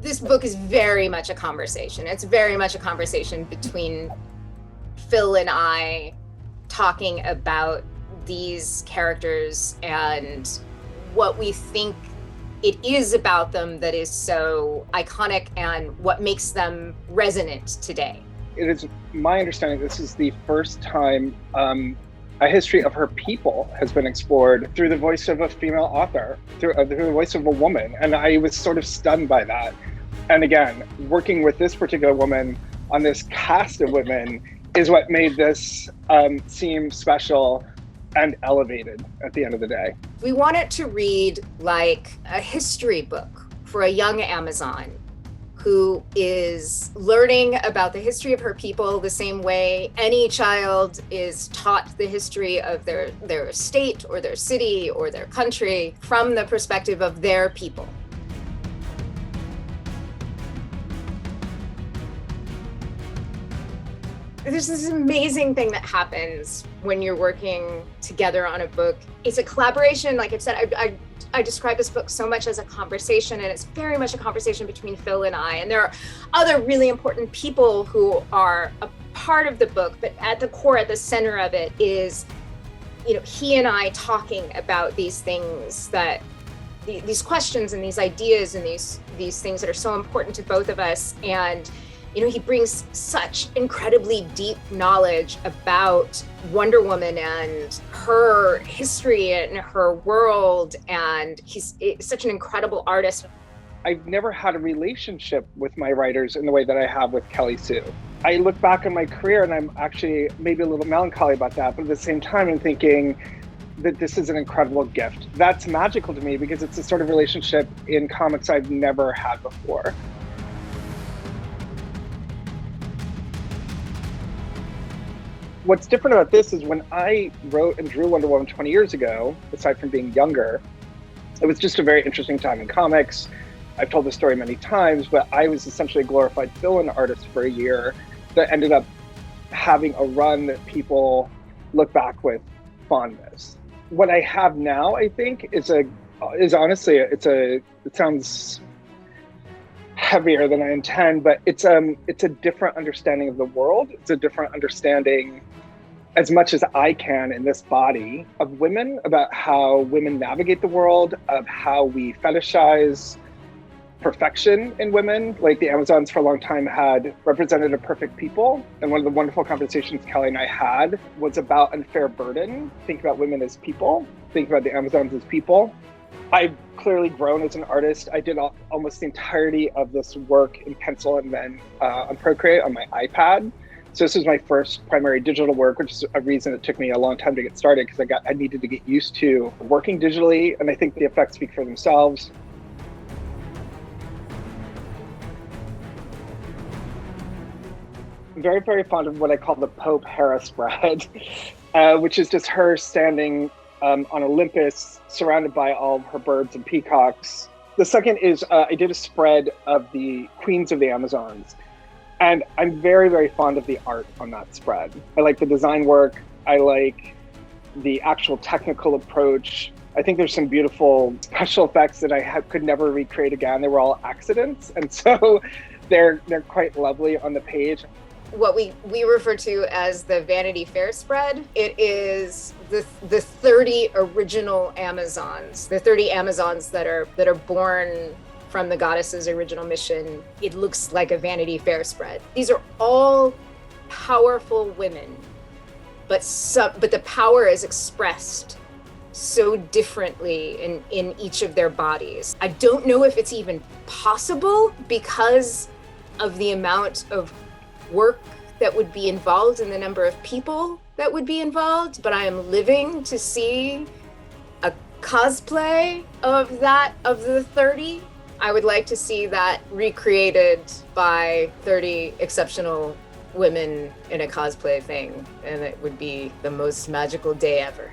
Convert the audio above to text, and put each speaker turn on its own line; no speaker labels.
This book is very much a conversation. It's very much a conversation between Phil and I talking about these characters and what we think it is about them that is so iconic and what makes them resonant today.
It is my understanding this is the first time a history of her people has been explored through the voice of a female author, through the voice of a woman. And I was sort of stunned by that. And again, working with this particular woman on this cast of women is what made this seem special and elevated at the end of the day.
We want it to read like a history book for a young Amazon who is learning about the history of her people the same way any child is taught the history of their state or their city or their country from the perspective of their people. There's this amazing thing that happens when you're working together on a book. It's a collaboration. Like I've said, I describe this book so much as a conversation, and it's very much a conversation between Phil and I. And there are other really important people who are a part of the book, but at the core, at the center of it is, he and I talking about these things these questions and these ideas and these things that are so important to both of us. And he brings such incredibly deep knowledge about Wonder Woman and her history and her world, and he's such an incredible artist.
I've never had a relationship with my writers in the way that I have with Kelly Sue. I look back on my career and I'm actually maybe a little melancholy about that, but at the same time I'm thinking that this is an incredible gift. That's magical to me because it's a sort of relationship in comics I've never had before. What's different about this is when I wrote and drew Wonder Woman 20 years ago, aside from being younger, it was just a very interesting time in comics. I've told this story many times, but I was essentially a glorified villain artist for a year that ended up having a run that people look back with fondness. What I have now, I think, is honestly, it sounds heavier than I intend, but it's a different understanding of the world. It's a different understanding, as much as I can in this body, of women, about how women navigate the world, of how we fetishize perfection in women. Like the Amazons for a long time had represented a perfect people. And one of the wonderful conversations Kelly and I had was about unfair burden. Think about women as people, think about the Amazons as people. I've clearly grown as an artist. I did almost the entirety of this work in pencil and then on Procreate on my iPad. So this is my first primary digital work, which is a reason it took me a long time to get started because I needed to get used to working digitally. And I think the effects speak for themselves. I'm very, very fond of what I call the Pope Hera spread, which is just her standing on Olympus, surrounded by all of her birds and peacocks. The second is I did a spread of the Queens of the Amazons. And I'm very, very fond of the art on that spread. I like the design work. I like the actual technical approach. I think there's some beautiful special effects that I could never recreate again. They were all accidents. And so they're quite lovely on the page.
What we refer to as the Vanity Fair spread. It is the 30 original Amazons, the 30 Amazons that are born from the goddess's original mission. It looks like a Vanity Fair spread. These are all powerful women, but the power is expressed so differently in each of their bodies. I don't know if it's even possible because of the amount of work that would be involved and the number of people that would be involved, but I am living to see a cosplay of the 30. I would like to see that recreated by 30 exceptional women in a cosplay thing, and it would be the most magical day ever.